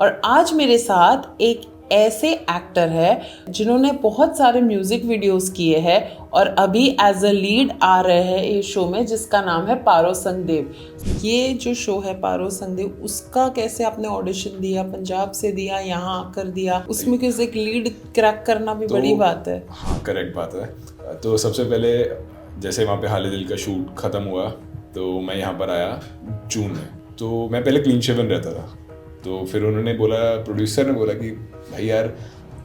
और आज मेरे साथ एक ऐसे एक्टर है जिन्होंने बहुत सारे म्यूजिक वीडियोस किए हैं और अभी एज अ लीड आ रहे हैं इस शो में जिसका नाम है पारो संगदेव। ये जो शो है पारो संगदेव, उसका कैसे आपने ऑडिशन दिया, पंजाब से दिया, यहाँ आकर दिया, उसमें कैसे एक लीड क्रैक करना भी बड़ी बात है। हाँ, करेक्ट बात है। तो सबसे पहले जैसे वहाँ पे हाल दिल का शूट ख़त्म हुआ तो मैं यहाँ पर आया जून में। तो मैं पहले क्लीन शेवन रहता था, तो फिर उन्होंने बोला, प्रोड्यूसर ने बोला कि भाई यार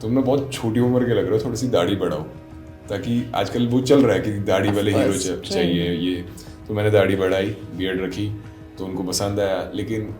तुम ना बहुत छोटी उम्र के लग रहे हो, थोड़ी सी दाढ़ी बढ़ाओ, ताकि आजकल वो चल रहा है कि दाढ़ी वाले हीरो चाहिए ये। तो मैंने दाढ़ी बढ़ाई, बियर्ड रखी, तो उनको पसंद आया। लेकिन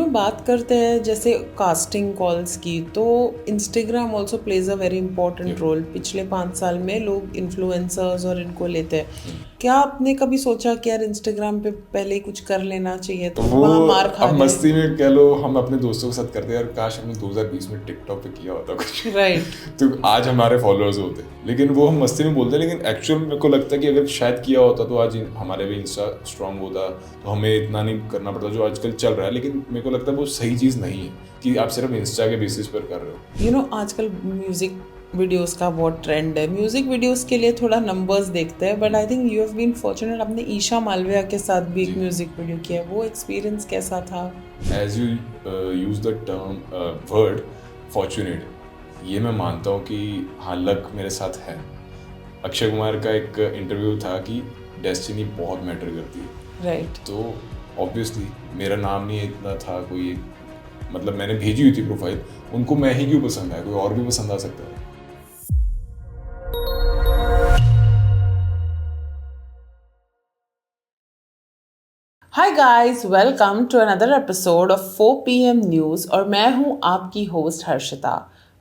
बात करते हैं जैसे कास्टिंग कॉल्स की, तो Instagram also plays a very important role. पिछले 5 साल में लोग इन्फ्लुएंसर्स और इनको लेते हैं। क्या आपने कभी सोचा कि यार इंस्टाग्राम पे पहले ही कुछ कर लेना चाहिए? तो वो वहाँ मार खा अब मस्ती में कह लो, हम अपने दोस्तों के साथ करते हैं यार, काश हमने 2020 में टिकटॉक पे किया होता कुछ, राइट। तो आज हमारे फॉलोअर्स होते। लेकिन वो हम मस्ती में बोलते हैं, लेकिन एक्चुअल मेरे को लगता है कि अगर शायद किया होता तो आज हमारे भी इंस्टा स्ट्रांग होता, तो हमें इतना नहीं करना पड़ता जो आजकल चल रहा है। लेकिन मेरे को लगता है वो सही चीज़ नहीं है कि आप सिर्फ इंस्टा के बेसिस पर कर रहे हो। आजकल म्यूजिक वीडियोस का बहुत ट्रेंड है। म्यूजिक वीडियोस के लिए थोड़ा नंबर्स देखते हैं, but I think you have been fortunate, आपने ईशा मालविया के साथ भी एक म्यूजिक वीडियो किया। वो एक्सपीरियंस कैसा था? As you use the term word fortunate, ये मैं मानता हूँ कि हाँ, लक मेरे साथ है। अक्षय कुमार का एक इंटरव्यू था कि डेस्टिनी बहुत मैटर करती है, राइट। तो ऑब्वियसली मेरा नाम नहीं इतना था, कोई मतलब मैंने भेजी हुई थी प्रोफाइल, उनको मैं ही क्यों पसंद आया, कोई और भी पसंद आ सकता है। Hi guys, welcome to another episode of 4 PM news और मैं हूं आपकी होस्ट हर्षिता।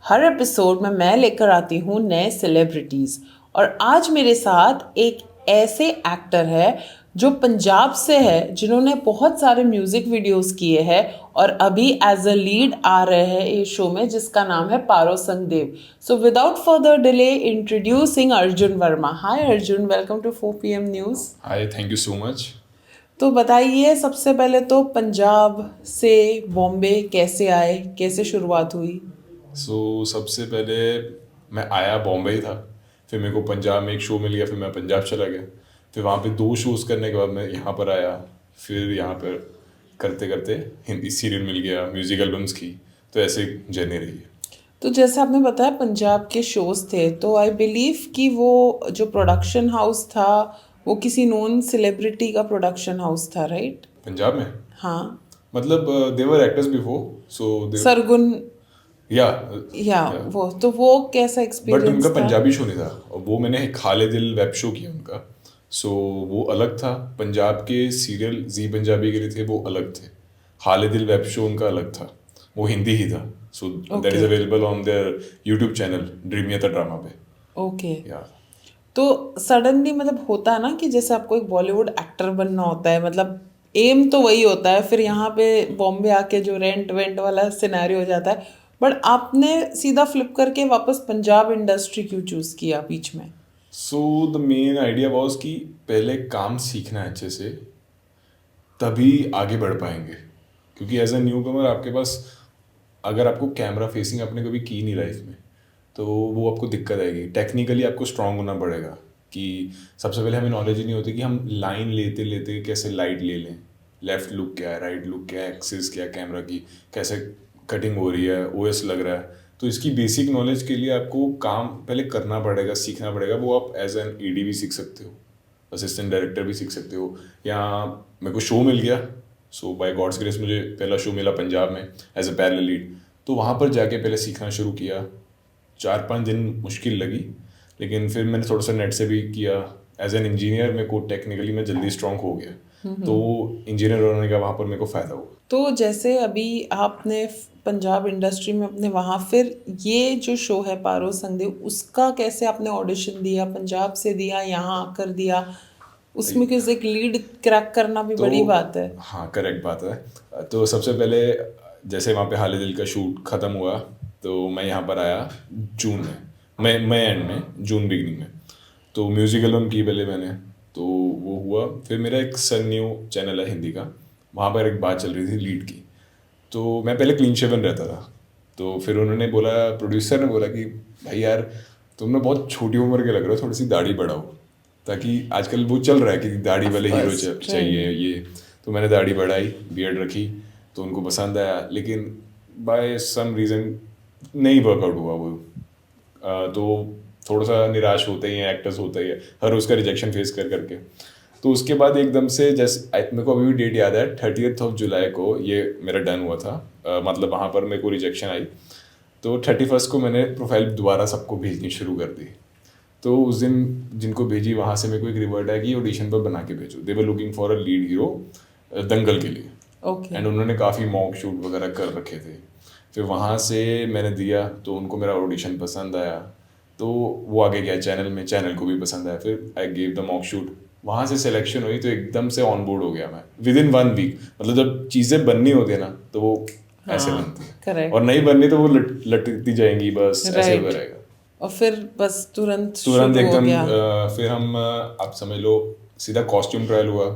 हर एपिसोड में मैं लेकर आती हूं नए सेलिब्रिटीज़ और आज मेरे साथ एक ऐसे एक्टर है जो पंजाब से है, जिन्होंने बहुत सारे म्यूज़िक वीडियोस किए हैं और अभी एज अ लीड आ रहे हैं इस शो में जिसका नाम है Paro Sangdev. So without further delay, introducing Arjun Verma. Hi Arjun, welcome to 4 PM news. Hi, thank you so much. तो बताइए, सबसे पहले तो पंजाब से बॉम्बे कैसे आए, कैसे शुरुआत हुई? सबसे पहले मैं आया बॉम्बे ही था, फिर मेरे को पंजाब में एक शो मिल गया, फिर मैं पंजाब चला गया, फिर वहाँ पे 2 शोज़ करने के बाद मैं यहाँ पर आया, फिर यहाँ पर करते करते हिंदी सीरियल मिल गया, म्यूज़िक एल्बम्स की, तो ऐसे जर्नी रही है। तो जैसे आपने बताया पंजाब के शोज थे, तो आई बिलीव कि वो जो प्रोडक्शन हाउस था वो किसी नोन सेलिब्रिटी का प्रोडक्शन हाउस था, राइट? पंजाब में हाँ। मतलब देवर एक्टर्स बिफोर, सो सरगुन या या वो कैसा बट एक्सपीरियंस उनका था? पंजाबी शो नहीं था, और वो मैंने खाले दिल वेब शो किया उनका, सो वो अलग था। पंजाब के सीरियल जी पंजाबी के लिए थे, वो अलग थे। खाले दिल वेब शो उनका अलग था, वो हिंदी ही था। So that is available on their YouTube channel ड्रीमियता ड्रामा पे। ओके। या तो सडनली मतलब होता है ना कि जैसे आपको एक बॉलीवुड एक्टर बनना होता है, मतलब एम तो वही होता है, फिर यहाँ पे बॉम्बे आके जो रेंट वेंट वाला सिनेरियो हो जाता है, बट आपने सीधा फ्लिप करके वापस पंजाब इंडस्ट्री क्यों चूज किया बीच में? So the main idea was कि पहले काम सीखना है अच्छे से, तभी आगे बढ़ पाएंगे। क्योंकि एज अ न्यू कमर आपके पास, अगर आपको कैमरा फेसिंग आपने कभी की नहीं लाइफ में, तो वो आपको दिक्कत आएगी। टेक्निकली आपको स्ट्रांग होना पड़ेगा कि सबसे पहले हमें नॉलेज ही नहीं होती कि हम लाइन लेते लेते कैसे लाइट ले लें, लेफ्ट लुक क्या है, राइट लुक क्या है, एक्सिस क्या है कैमरा की, कैसे कटिंग हो रही है, ओएस लग रहा है। तो इसकी बेसिक नॉलेज के लिए आपको काम पहले करना पड़ेगा, सीखना पड़ेगा। वो आप एज एन ईडी भी सीख सकते हो, असिस्टेंट डायरेक्टर भी सीख सकते हो। या मेरे को शो मिल गया, सो बाय गॉड्स ग्रेस मुझे पहला शो मिला पंजाब में एज अ पैरेलल लीड, तो वहाँ पर जाके पहले सीखना शुरू किया। 4-5 दिन मुश्किल लगी, लेकिन फिर मैंने थोड़ा सा नेट से भी किया। एज एन इंजीनियर मेरे को टेक्निकली मैं जल्दी स्ट्रांग हो गया, तो इंजीनियर होने का वहाँ पर मेरे को फ़ायदा हुआ। तो जैसे अभी आपने पंजाब इंडस्ट्री में अपने वहाँ, फिर ये जो शो है पारो संगदेव, उसका कैसे आपने ऑडिशन दिया? पंजाब से दिया, यहाँ आकर दिया, उसमें कैसे एक लीड क्रैक करना भी बड़ी बात है। हाँ, करेक्ट बात है। तो सबसे पहले जैसे वहाँ पे हाल दिल का शूट ख़त्म हुआ तो मैं यहाँ पर आया जून में, मई एंड में, जून बिगनिंग में। तो म्यूज़िक एल्बम की पहले मैंने, तो वो हुआ। फिर मेरा एक सन न्यू चैनल है हिंदी का, वहाँ पर एक बात चल रही थी लीड की, तो मैं पहले क्लीन शेवन रहता था, तो फिर उन्होंने बोला, प्रोड्यूसर ने बोला कि भाई यार तुम ना बहुत छोटी उम्र के लग रहे हो, थोड़ी सी दाढ़ी बढ़ाओ, ताकि आजकल वो चल रहा है कि दाढ़ी Of वाले हीरो course, चाहिए ये। तो मैंने दाढ़ी बढ़ाई, बियर्ड रखी, तो उनको पसंद आया, लेकिन बाय सम रीज़न नहीं वर्कआउट हुआ वो। तो थोड़ा सा निराश होते ही हैं, एक्टर्स होते ही है, हर उसका रिजेक्शन फेस कर करके। तो उसके बाद एकदम से जैसे मेरे को अभी भी डेट याद है, 30th ऑफ जुलाई को ये मेरा डन हुआ था। मतलब वहाँ पर मेरे को रिजेक्शन आई, तो 31st को मैंने प्रोफाइल दोबारा सबको भेजनी शुरू कर दी। तो उस दिन जिनको भेजी वहाँ से मेरे को एक रिवर्ट है कि ऑडिशन पर बना के भेजो। They were looking for a lead hero Dangal के लिए, ओके, एंड उन्होंने काफ़ी मॉक शूट वगैरह कर रखे थे। फिर वहाँ से मैंने दिया, तो उनको मेरा ऑडिशन पसंद आया, तो वो आगे गया चैनल में, चैनल को भी पसंद आया, फिर I gave the mock shoot, वहाँ से सिलेक्शन हुई, तो एकदम से ऑन बोर्ड हो गया मैं विद इन 1 वीक। मतलब जब चीज़ें बननी होती है ना तो वो ऐसे हाँ, बनती है, करेक्ट, और नहीं बननी तो वो लटकती जाएंगी, बस ऐसे होता राइट। रहेगा। और फिर बस तुरंत तुरंत शुरू हो एकदम गया। फिर हम आप समझ लो सीधा कॉस्ट्यूम ट्रायल हुआ,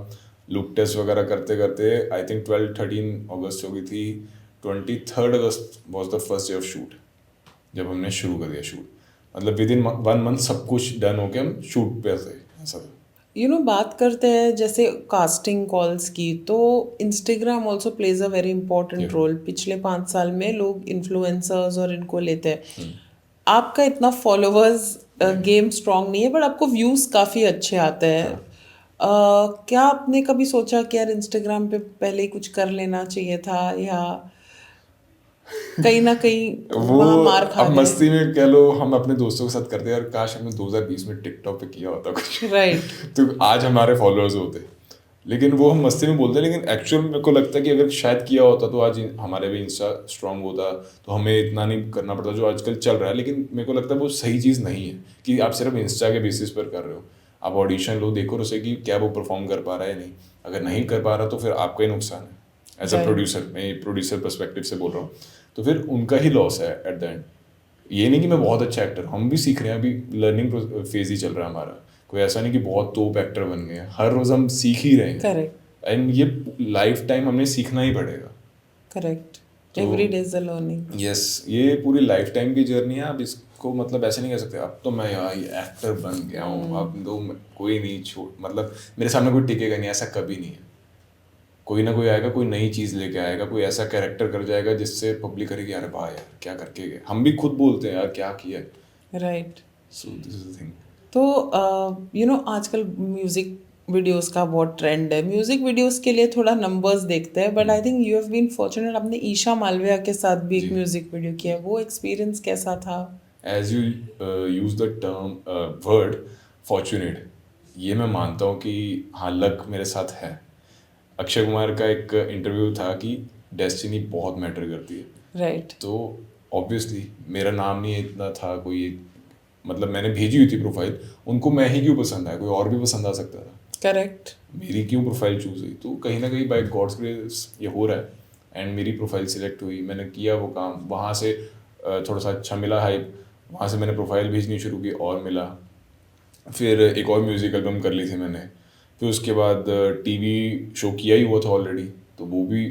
लुक टेस्ट वगैरह करते करते आई थिंक 12-13 अगस्त हो गई थी, 23rd August was the first day of shoot, जब हमने शुरू कर दिया शूट। मतलब विद इन 1 मंथ सब कुछ डन हो के हम शूट पे थे, ऐसा था। बात करते हैं जैसे कास्टिंग कॉल्स की, तो Instagram also plays a very important Yeah. Role. पिछले 5 साल में लोग इन्फ्लुएंसर्स और इनको लेते हैं। आपका इतना फॉलोअर्स गेम स्ट्रांग नहीं है, बट आपको व्यूज काफ़ी अच्छे आते हैं। हाँ। क्या आपने कभी सोचा कि यार इंस्टाग्राम पे पहले ही कुछ कर लेना चाहिए था, या कहीं ना कहीं वो वहाँ मार खा अब गए? मस्ती में कह लो हम अपने दोस्तों के साथ करते हैं, और काश हमने 2020 में टिकटॉक पे किया होता कुछ राइट, तो आज हमारे फॉलोअर्स होते। लेकिन वो हम मस्ती में बोलते हैं, लेकिन एक्चुअल मेरे को लगता है कि अगर शायद किया होता तो आज हमारे भी इंस्टा स्ट्रांग होता, तो हमें इतना नहीं करना पड़ता जो आजकल चल रहा है। लेकिन मेरे को लगता है वो सही चीज़ नहीं है कि आप सिर्फ इंस्टा के बेसिस पर कर रहे हो। आप ऑडिशन लो, देखो उसे कि क्या वो परफॉर्म कर पा रहा है या नहीं। अगर नहीं कर पा रहा तो फिर आपका ही नुकसान है एज अ राइट, प्रोड्यूसर। मैं प्रोड्यूसर पर्सपेक्टिव से बोल रहा हूँ, तो फिर उनका ही लॉस है एट द एंड। ये नहीं कि मैं बहुत अच्छा एक्टर, हम भी सीख रहे हैं, अभी लर्निंग फेज ही चल रहा है हमारा। कोई ऐसा नहीं कि बहुत टॉप एक्टर बन गए हैं, हर रोज़ हम सीख ही रहे हैं, करेक्ट, एंड ये लाइफ टाइम हमने सीखना ही पड़ेगा। करेक्ट। तो every day is a learning. Yes, ये पूरी लाइफ टाइम की जर्नी है। आप इसको मतलब ऐसे नहीं कह सकते अब तो मैं यार ये एक्टर बन गया हूँ, अब तो कोई नहीं छोड़, मतलब मेरे सामने कोई टिकेगा नहीं, ऐसा कभी नहीं है। कोई ना कोई आएगा, कोई नई चीज़ लेके आएगा, कोई ऐसा कैरेक्टर कर जाएगा जिससे पब्लिक करेगी अरे वाह यार क्या करके गए। हम भी खुद बोलते हैं यार क्या किया है। Right. So this is the thing. तो आजकल म्यूजिक वीडियोस का बहुत ट्रेंड है। म्यूजिक वीडियोस के लिए थोड़ा नंबर्स देखते हैं, but I think you have been fortunate, आपने ईशा मालविया के साथ भी एक जी। म्यूजिक वीडियो किया। वो एक्सपीरियंस कैसा था? As you use the term word fortunate, ये मैं मानता हूँ कि हाँ लक मेरे साथ है। अक्षय कुमार का एक इंटरव्यू था कि डेस्टिनी बहुत मैटर करती है। राइट, तो ऑब्वियसली मेरा नाम नहीं इतना था कोई, मतलब मैंने भेजी हुई थी प्रोफाइल, उनको मैं ही क्यों पसंद आया, कोई और भी पसंद आ सकता था। करेक्ट, मेरी क्यों प्रोफाइल चूज हुई, तो कहीं ना कहीं बाय गॉड्स ग्रेस ये हो रहा है। एंड मेरी प्रोफाइल सिलेक्ट हुई, मैंने किया वो काम, वहाँ से थोड़ा सा अच्छा मिला हाइप, वहाँ से मैंने प्रोफाइल भेजनी शुरू की और मिला। फिर एक और म्यूज़िक एल्बम कर ली थी मैंने। फिर उसके बाद टीवी शो किया ही हुआ था ऑलरेडी, तो वो भी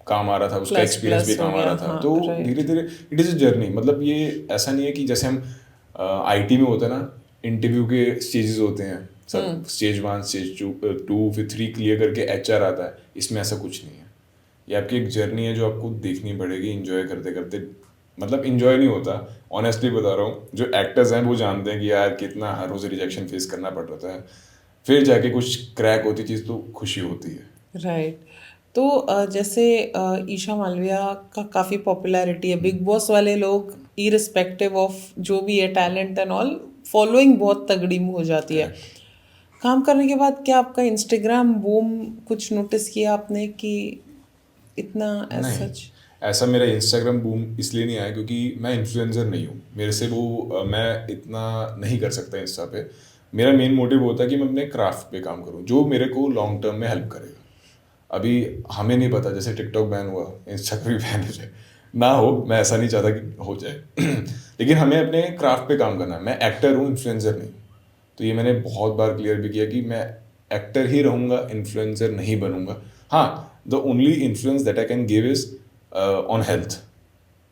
काम आ रहा था, उसका प्लस एक्सपीरियंस भी प्लस हो काम आ गया, रहा था। हाँ, तो धीरे राइट, धीरे इट इज़ अ जर्नी। मतलब ये ऐसा नहीं है कि जैसे हम आईटी में होता है ना, इंटरव्यू के स्टेजेस होते हैं सब, स्टेज 1 स्टेज 2 फिर 3 क्लियर करके एचआर आता है। इसमें ऐसा कुछ नहीं है, ये आपकी एक जर्नी है जो आपको देखनी पड़ेगी इंजॉय करते करते। मतलब इंजॉय नहीं होता, ऑनेस्टली बता रहा हूँ, जो एक्टर्स हैं वो जानते हैं कि यार कितना हर रोज़ रिजेक्शन फेस करना पड़ रहा है, फिर जाके कुछ क्रैक होती चीज़ तो खुशी होती है। राइट। तो जैसे ईशा मालविया का काफ़ी पॉपुलैरिटी है, बिग बॉस वाले लोग इरिस्पेक्टिव ऑफ जो भी है टैलेंट एंड ऑल, फॉलोइंग बहुत तगड़ी हो जाती है। करेक्ट। काम करने के बाद क्या आपका इंस्टाग्राम बूम कुछ नोटिस किया आपने कि इतना एज नहीं, सच? ऐसा मेरा इंस्टाग्राम बूम इसलिए नहीं आया क्योंकि मैं इन्फ्लुएंसर नहीं हूँ, मेरे से वो मैं इतना नहीं कर सकता इंस्टा पे। मेरा मेन मोटिव होता है कि मैं अपने क्राफ्ट पे काम करूँ जो मेरे को लॉन्ग टर्म में हेल्प करेगा। अभी हमें नहीं पता, जैसे टिकटॉक बैन हुआ, इंस्टा भी बैन हो जाए ना हो, मैं ऐसा नहीं चाहता कि हो जाए लेकिन हमें अपने क्राफ्ट पे काम करना है। मैं एक्टर हूँ, इन्फ्लुएंसर नहीं। तो ये मैंने बहुत बार क्लियर भी किया कि मैं एक्टर ही रहूँगा, इन्फ्लुएंसर नहीं बनूंगा। हाँ, the only influence that I can give is on health,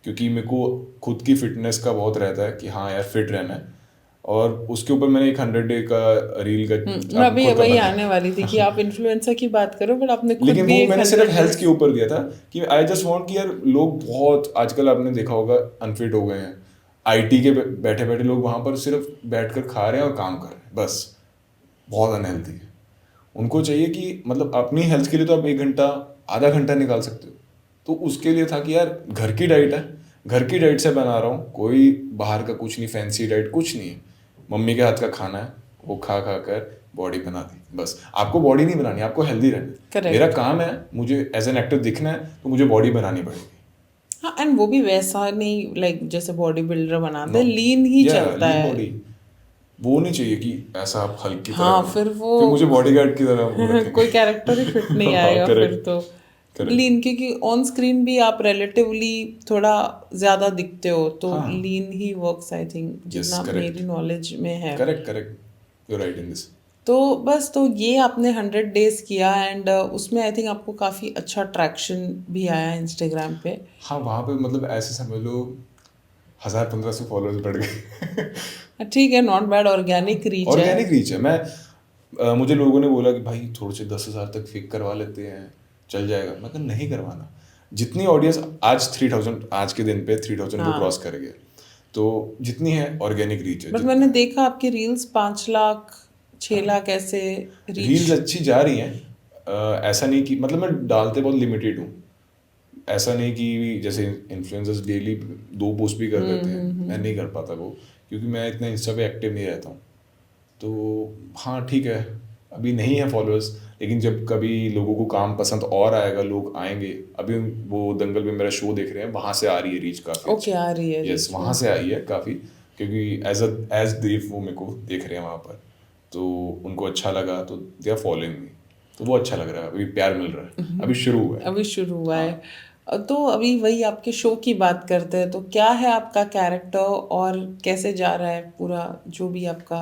क्योंकि मेरे को खुद की फिटनेस का बहुत रहता है कि हाँ यार फिट रहना है। और उसके ऊपर मैंने एक 100 डे का रील का मैं आपको अभी खुद वही का आने वाली थी कि आप इन्फ्लुएंसर की बात करो, बट आपने खुद लेकिन भी वो एक मैंने सिर्फ 100 हेल्थ डेज। के ऊपर दिया था कि आई जस्ट वांट कि यार लोग बहुत आजकल आपने देखा होगा अनफिट हो गए हैं। आईटी के बैठे बैठे लोग वहां पर सिर्फ बैठकर खा रहे हैं और काम कर रहे हैं बस, बहुत अनहेल्थी है। उनको चाहिए कि मतलब अपनी हेल्थ के लिए तो आप 1 घंटा आधा घंटा निकाल सकते हो। तो उसके लिए था कि यार घर की डाइट है, घर की डाइट से बना रहा हूँ, कोई बाहर का कुछ नहीं, फैंसी डाइट कुछ नहीं है, मम्मी के हाथ का खाना है, वो खा खा कर बॉडी बना दी बस। आपको बॉडी नहीं बनानी, आपको हेल्दी रहना है। मेरा करेक्ट। काम है, मुझे एज एन एक्टर दिखना है तो मुझे बॉडी बनानी पड़ेगी। हाँ, एंड वो भी वैसा नहीं लाइक जैसे बॉडी बिल्डर बनाते नो, हैं, लीन ही या चलता लीन है। बॉडी, वो नहीं चाहिए कि ऐसा आप हल्क की तरह हाँ, हो, फिर वो फिर मुझे बॉडीगार्ड की तरह वो कोई रखेंगे। कैरेक्टर ही फिट नहीं हाँ आएगा फिर करेक्ट, तो। करेक्ट। लीन, क्योंकि ऑन स्क्रीन भी आप रिलेटिवली थोड़ा ज्यादा दिखते हो, तो हाँ, लीन ही वर्क्स आई थिंक, यस जितना करेक्ट, मेरी नॉलेज में है। Correct correct, you right in this. तो बस, तो ये आपने 100 डेज किया, एंड उसमें आई थिंक आपको काफ़ी अच्छा ट्रैक्शन भी आया इंस्टाग्राम पे। हाँ वहाँ पे मतलब ऐसे समझ लो 1000-1500 फॉलोअर्स बढ़ गए। ठीक है, नॉट बैड, ऑर्गेनिक रीच है। ऑर्गेनिक रीच है। मुझे लोगों ने बोला कि भाई थोड़े से 10,000 तक फेक करवा लेते हैं, चल जाएगा। मैं कहा नहीं करवाना। जितनी ऑडियंस आज 3000, आज के दिन पे 3000 को क्रॉस हाँ, कर गया, तो जितनी है ऑर्गेनिक रीच है बट जितना मैंने है। देखा आपकी रील्स 5 लाख 6 लाख ऐसे रीच। रील्स अच्छी जा रही हैं। ऐसा नहीं कि मतलब मैं डालते बहुत लिमिटेड हूँ। ऐसा नहीं कि जैसे इन्फ्लुएंसर्स डेली 2 पोस्ट भी कर देते हैं, मैं नहीं कर पाता वो, क्योंकि मैं इतना इंस्टा पे एक्टिव नहीं रहता हूँ। तो हाँ ठीक है, अभी नहीं है फॉलोअर्स, लेकिन जब कभी लोगों को काम पसंद और आएगा, लोग आएंगे। अभी वो दंगल में मेरा शो देख रहे हैं, वहाँ से आ रही है रीच काफ़ी ओके, अच्छी। आ रही है यस, रीच वहाँ में। से आई है काफ़ी, क्योंकि एज देव वो मेरे को देख रहे हैं वहाँ पर, तो उनको अच्छा लगा तो दे आर फॉलोइंग मी। तो वो अच्छा लग रहा है, अभी प्यार मिल रहा है, अभी शुरू हुआ है। अभी शुरू हुआ हाँ, है। तो अभी वही आपके शो की बात करते हैं, तो क्या है आपका कैरेक्टर और कैसे जा रहा है पूरा जो भी आपका।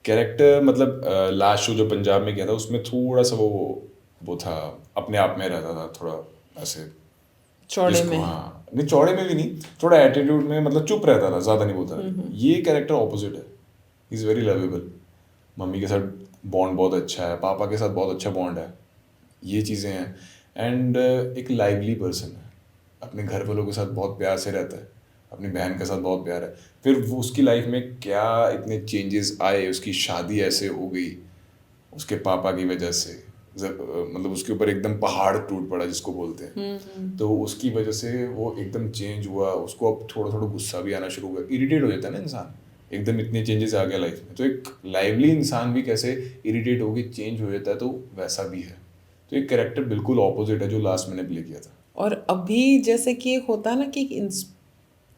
कैरेक्टर मतलब लास्ट शो जो पंजाब में किया था उसमें थोड़ा सा वो था, अपने आप में रहता था थोड़ा ऐसे, चौड़े जिसको में। हाँ नहीं, चौड़े में भी नहीं, थोड़ा एटीट्यूड में, मतलब चुप रहता था, ज़्यादा नहीं बोलता था। ये कैरेक्टर ऑपोजिट है, इज़ वेरी लवेबल। मम्मी के साथ बॉन्ड बहुत अच्छा है, पापा के साथ बहुत अच्छा बॉन्ड है, ये चीज़ें हैं। एंड एक लाइवली पर्सन है, अपने घर वालों के साथ बहुत प्यार से रहता है, अपनी बहन के साथ बहुत प्यार है। फिर वो उसकी लाइफ में क्या इतने चेंजेस आए, उसकी शादी ऐसे हो गई उसके पापा की वजह से, मतलब उसके ऊपर एकदम पहाड़ टूट पड़ा जिसको बोलते हैं। तो उसकी वजह से वो एकदम चेंज हुआ, उसको अब थोड़ा थोड़ा गुस्सा भी आना शुरू हुआ, इरिटेट हो जाता है ना इंसान, एकदम इतने चेंजेस आ गया लाइफ में। तो एक लाइवली इंसान भी कैसे इरिटेट होकर चेंज हो जाता है, तो वैसा भी है। तो एक कैरेक्टर बिल्कुल ऑपोजिट है जो लास्ट मैंने प्ले किया था। और अभी जैसे कि एक होता है ना कि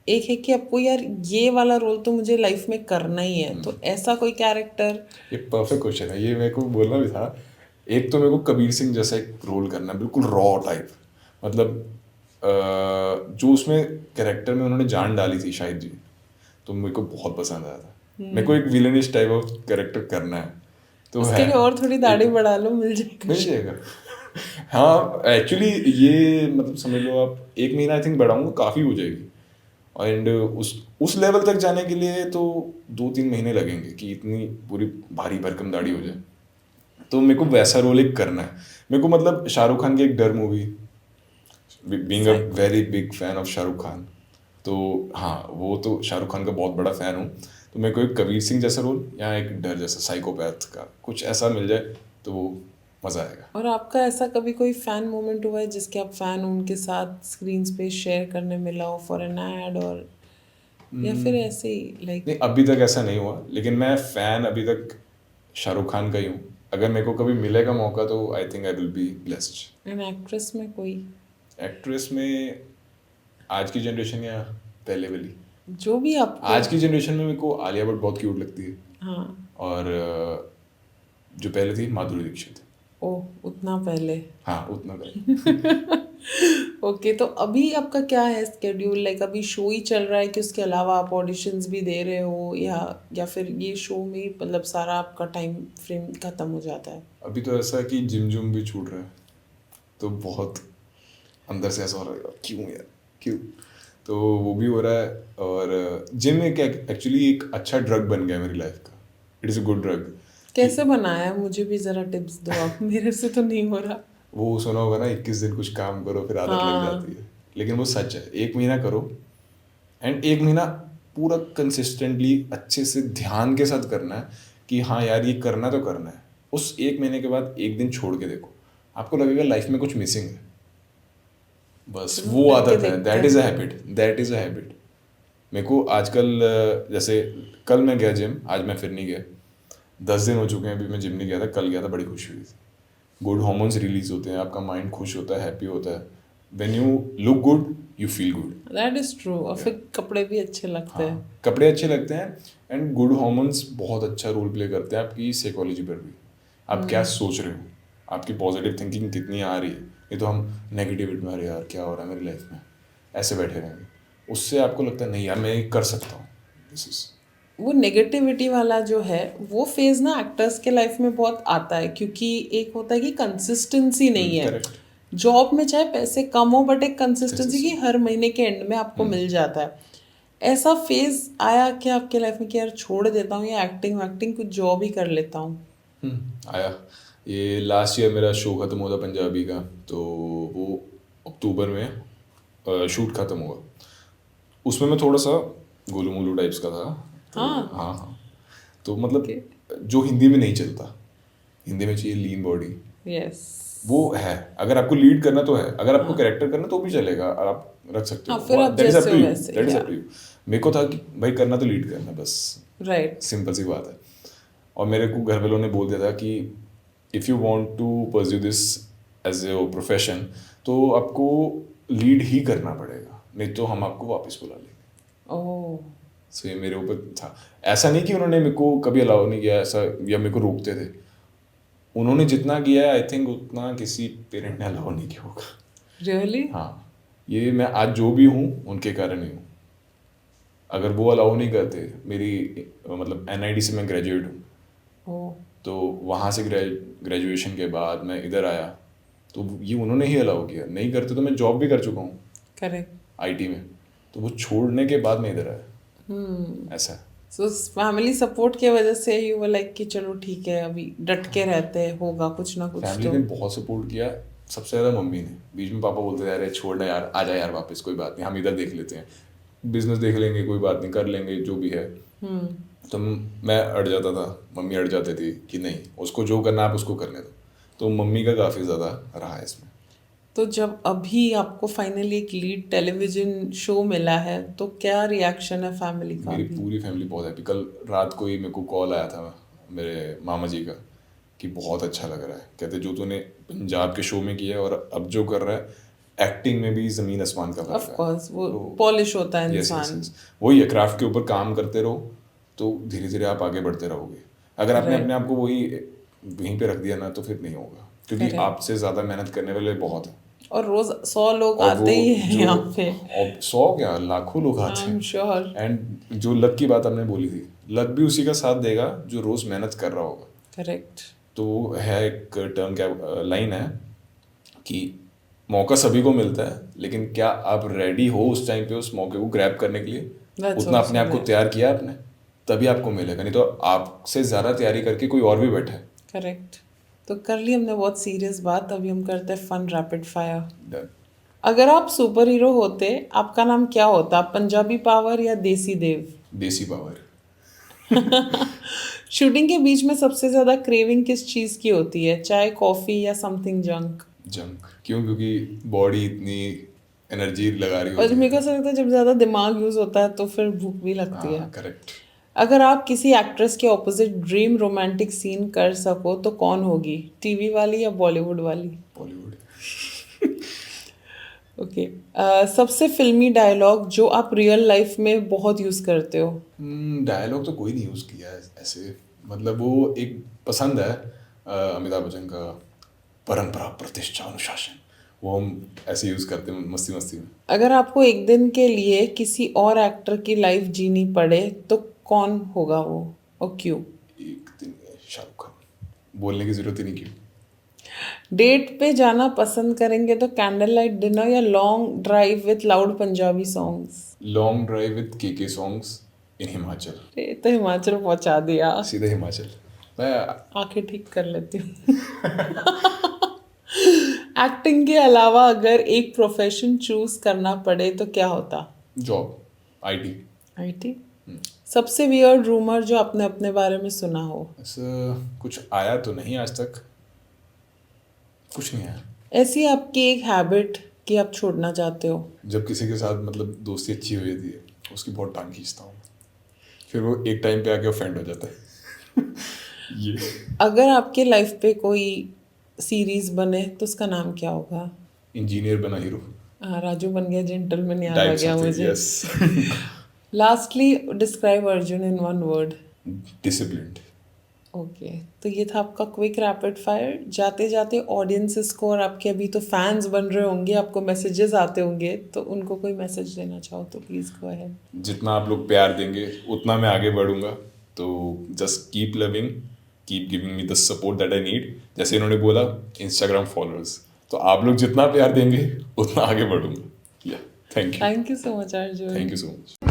एक है कि आपको यार ये वाला रोल तो मुझे लाइफ में करना ही है, तो ऐसा कोई कैरेक्टर। ये परफेक्ट क्वेश्चन है, ये मेरे को बोलना भी था। एक तो मेरे को कबीर सिंह जैसा एक रोल करना है, बिल्कुल रॉ टाइप, मतलब जो उसमें कैरेक्टर में उन्होंने जान डाली थी शाहिद जी, तो मेरे को बहुत पसंद आया था। मेरे को एक विलेनिश टाइप ऑफ कैरेक्टर करना है, तो उसके है लिए और थोड़ी दाढ़ी एक, बढ़ा लो, मिल जाएगा। मिल जाएगा। हाँ एक्चुअली ये मतलब समझ लो आप 1 महीना आई थिंक बढ़ाऊंगा, काफ़ी हो जाएगी। एंड उस लेवल तक जाने के लिए तो 2-3 महीने लगेंगे कि इतनी पूरी भारी भरकम दाढ़ी हो जाए। तो मेरे को वैसा रोल एक करना है। मेरे को मतलब शाहरुख खान की एक डर movie, being a psycho. Very big fan of Shahrukh Khan, तो हाँ वो तो शाहरुख खान का बहुत बड़ा फ़ैन हूँ। तो मेरे को एक कबीर सिंह जैसा रोल या एक डर जैसा साइकोपैथ का कुछ ऐसा मिल जाए तो वो मज़ा आएगा। और आपका ऐसा कभी कोई फैन मोमेंट हुआ है जिसके आप फैन हो, उनके साथ स्क्रीन पे शेयर करने मिला हो फॉर एन एड, और या फिर ऐसे ही लाइक। नहीं अभी तक ऐसा नहीं हुआ, लेकिन मैं फ़ैन अभी तक शाहरुख खान का ही हूँ। अगर मेरे को कभी मिलेगा मौका तो I think I will be blessed. An actress में कोई एक्ट्रेस में आज की जनरेशन या पहले वाली? जो भी आपको। आज की जनरेशन में मेरे को आलिया भट्ट बहुत क्यूट लगती है, हाँ। और जो पहले थी माधुरी दीक्षित। ओह, उतना पहले। हाँ उतना पहले। ओके, तो अभी आपका क्या है स्केड्यूल, लाइक अभी शो ही चल रहा है कि उसके अलावा आप ऑडिशंस भी दे रहे हो, या फिर ये शो में ही मतलब सारा आपका टाइम फ्रेम खत्म हो जाता है। अभी तो ऐसा है कि जिम जुम भी छूट रहा है, तो बहुत अंदर से ऐसा हो रहा है क्यों यार क्यों। तो वो भी हो रहा है। और जिम एक एक्चुअली एक अच्छा ड्रग बन गया मेरी लाइफ का। It is a good drug. कैसे बनाया है? मुझे भी ज़रा टिप्स दो आप, मेरे से तो नहीं हो रहा। वो सुना होगा ना 21 दिन कुछ काम करो फिर आदत लग जाती हाँ। है। लेकिन वो सच है। 1 महीना करो एंड 1 महीना पूरा कंसिस्टेंटली अच्छे से ध्यान के साथ करना है कि हाँ यार ये करना तो करना है। उस 1 महीने के बाद एक दिन छोड़ के देखो, आपको लगेगा लाइफ में कुछ मिसिंग है। बस चलो वो करके आदत है। देखते दैट इज़ अ हैं। Habit, that is a habit. मेरे को आजकल जैसे कल मैं गया जिम, आज मैं फिर नहीं गया। 10 दिन हो चुके हैं अभी मैं जिम नहीं गया था, कल गया था, बड़ी खुशी हुई थी। गुड हार्मोन्स रिलीज होते हैं, आपका माइंड खुश होता है, हैप्पी होता है। When you look good you feel good. That is true. और फिर कपड़े भी अच्छे लगते हाँ, हैं। कपड़े अच्छे लगते हैं। एंड गुड हार्मोन्स बहुत अच्छा रोल प्ले करते हैं आपकी साइकोलॉजी पर भी। आप क्या सोच रहे हो, आपकी पॉजिटिव थिंकिंग कितनी आ रही है। नहीं तो हम नेगेटिविटी में, अरे यार क्या हो रहा है मेरी लाइफ में, ऐसे बैठे रहेंगे। उससे आपको लगता है नहीं यार मैं ये कर सकता हूँ। दिस इज वो नेगेटिविटी वाला जो है वो फेज ना एक्टर्स के लाइफ में बहुत आता है, क्योंकि एक होता है कि कंसिस्टेंसी नहीं है। करेक्ट। जॉब में चाहे पैसे कम हो बट एक कंसिस्टेंसी कंसिस्टेंसी। की हर महीने के एंड में आपको मिल जाता है। ऐसा फेज आया क्या आपके लाइफ में कि यार छोड़ देता हूँ या एक्टिंग वैक्टिंग कुछ जॉब ही कर लेता हूँ? आया। ये लास्ट ईयर मेरा शो ख़त्म हुआ था पंजाबी का, तो वो अक्टूबर में शूट ख़त्म हुआ। उसमें मैं थोड़ा सा गोलू मोलू टाइप्स का था। तो हाँ। हाँ हाँ। तो ओके। मतलब जो हिंदी में नहीं चलता, हिंदी में चाहिए लीन बॉडी। यस। वो है। अगर आपको लीड करना तो है, अगर आपको हाँ कैरेक्टर करना तो भी चलेगा, आप रख सकते हाँ, हो। फिर आप दैट इज़ अप जैसे टू हो यू, वैसे, दैट इज़ या अप टू यू। मेरे को था कि भाई करना तो लीड करना बस, राइट। सिंपल सी बात है। और मेरे को घर वालों ने बोल दिया था कि if you want to pursue this as a profession तो आपको लीड ही करना पड़ेगा, नहीं तो हम आपको वापस बुला लेंगे। ओह। सो ये मेरे ऊपर था। ऐसा नहीं कि उन्होंने मेरे को कभी अलाउ नहीं किया ऐसा, या मेरे को रोकते थे। उन्होंने जितना किया है आई थिंक उतना किसी पेरेंट ने अलाउ नहीं किया होगा। रियली? हाँ, ये मैं आज जो भी हूँ उनके कारण ही हूँ। अगर वो अलाउ नहीं करते, मेरी मतलब एनआईडी से मैं ग्रेजुएट हूँ, ओह। तो वहाँ से ग्रेजुएशन के बाद मैं इधर आया, तो ये उन्होंने ही अलाउ किया। नहीं करते तो मैं जॉब भी कर चुका हूँ करेक्ट। आईटी में, तो वो छोड़ने के बाद मैं इधर आया। ऐसा है। सो फैमिली सपोर्ट की वजह से यू वर लाइक कि चलो ठीक है अभी डट के रहते हैं, होगा कुछ ना कुछ फैमिली तो। ने बहुत सपोर्ट किया। सबसे ज़्यादा मम्मी ने। बीच में पापा बोलते थे अरे छोड़ना यार, आ जा यार वापस, कोई बात नहीं, हम इधर देख लेते हैं, बिजनेस देख लेंगे, कोई बात नहीं, कर लेंगे जो भी है। तो मैं अड़ जाता था, मम्मी अड़ जाती थी कि नहीं उसको जो करना आप उसको करने दो। तो मम्मी का काफ़ी ज़्यादा रहा है इसमें। तो जब अभी आपको फाइनली एक लीड टेलीविजन शो मिला है तो क्या रिएक्शन है फैमिली का मेरी अभी? पूरी फैमिली बहुत हैप्पी। कल रात को ही मेरे को कॉल आया था मेरे मामा जी का कि बहुत अच्छा लग रहा है, कहते जो तूने पंजाब के शो में किया है और अब जो कर रहा है एक्टिंग में भी ज़मीन आसमान का ऑफ फ़र्क है। कोर्स वो तो पॉलिश होता है यस यस इंसान। यस, वही है, क्राफ्ट के ऊपर काम करते रहो तो धीरे धीरे आप आगे बढ़ते रहोगे। अगर आपने अपने राइट। आप को वही वहीं पे रख दिया ना तो फिर नहीं होगा, क्योंकि करेक्ट। आपसे ज़्यादा मेहनत करने वाले बहुत हैं। और रोज 100 लोग और वो आते ही हैं जो यहाँ पे। 100 क्या लाखों लोग आई आते एम हैं। श्योर। एंड जो लक की बात आपने बोली थी, लक भी उसी का साथ देगा जो रोज़ मेहनत कर रहा होगा। करेक्ट। तो वो है एक टर्म, क्या लाइन है कि मौका सभी को मिलता है, लेकिन क्या आप रेडी हो उस टाइम पे उस मौके को ग्रैब करने के लिए, दैट्स उतना अपने ऑल्सो आप को देयर। तैयार किया आपने, तभी आपको मिलेगा। नहीं तो आपसे ज़्यादा तैयारी करके कोई और भी बैठा है। करेक्ट। तो कर ली हमने बहुत सीरियस बात, अभी हम करते हैं फन रैपिड फायर। Done. अगर आप सुपर हीरो होते आपका नाम क्या होता? पंजाबी पावर या देसी देव? देसी पावर। शूटिंग के बीच में सबसे ज्यादा क्रेविंग किस चीज की होती है? चाय, कॉफी या समथिंग जंक? जंक। क्यों? क्योंकि बॉडी इतनी एनर्जी लगा रही और होती मेरे है। को ऐसा लगता है जब ज्यादा दिमाग यूज होता है तो फिर भूख भी लगती है। हाँ करेक्ट। अगर आप किसी एक्ट्रेस के ऑपोजिट ड्रीम रोमांटिक सीन कर सको तो कौन होगी? टीवी वाली या बॉलीवुड वाली? बॉलीवुड। ओके। सबसे फिल्मी डायलॉग जो आप रियल लाइफ में बहुत यूज करते हो? डायलॉग तो कोई नहीं यूज़ किया है ऐसे, मतलब वो एक पसंद है अमिताभ बच्चन का, परंपरा प्रतिष्ठा अनुशासन, वो हम ऐसे यूज़ करते हैं मस्ती मस्ती में। अगर आपको एक दिन के लिए किसी और एक्टर की लाइफ जीनी पड़े तो कौन होगा वो और क्यों? एक दिन में शाहरुख खान, बोलने की ज़रूरत ही नहीं क्यों। डेट पे जाना पसंद करेंगे तो कैंडल लाइट डिनर या long drive with loud Punjabi songs? Long drive with के सॉन्ग्स इन हिमाचल। ये तो हिमाचल पहुंचा दिया। सीधे हिमाचल। मैं आंखें ठीक कर लेती हूँ। एक्टिंग के अलावा अगर एक प्रोफेशन चूज करना पड़े तो क्या होता? Job IT. आईटी। सबसे वियर्ड रूमर जो आपने अपने बारे में सुना हो? ऐसा कुछ आया तो नहीं आज तक, कुछ नहीं आया। ऐसी आपकी एक हैबिट कि आप छोड़ना चाहते हो? जब किसी के साथ मतलब दोस्ती अच्छी हुई थी उसकी बहुत टांग खींचता हूँ, फिर वो एक टाइम पे आके ऑफेंड हो जाता है। ये अगर आपके लाइफ पे कोई सीरीज बने तो उसका नाम क्या होगा? इंजीनियर बना हीरो। हाँ, राजू बन गया जेंटलमैन याद आ टाइप गया समथिंग, मुझे। Yes. Lastly describe Arjun in one word. Disciplined. Okay, तो ये था आपका क्विक रैपिड फायर। जाते जाते ऑडियंसेस को, और आपके अभी तो फैंस बन रहे होंगे, आपको मैसेजेस आते होंगे, तो उनको कोई मैसेज देना चाहो तो प्लीज़ गो अहेड। जितना आप लोग प्यार देंगे उतना मैं आगे बढ़ूंगा, तो just keep loving, keep giving me the support that I need. जैसे इन्होंने बोला इंस्टाग्राम फॉलोअर्स, तो आप लोग जितना प्यार देंगे उतना आगे बढ़ूंगा। या thank you. Thank you so much Arjun. Thank you so much.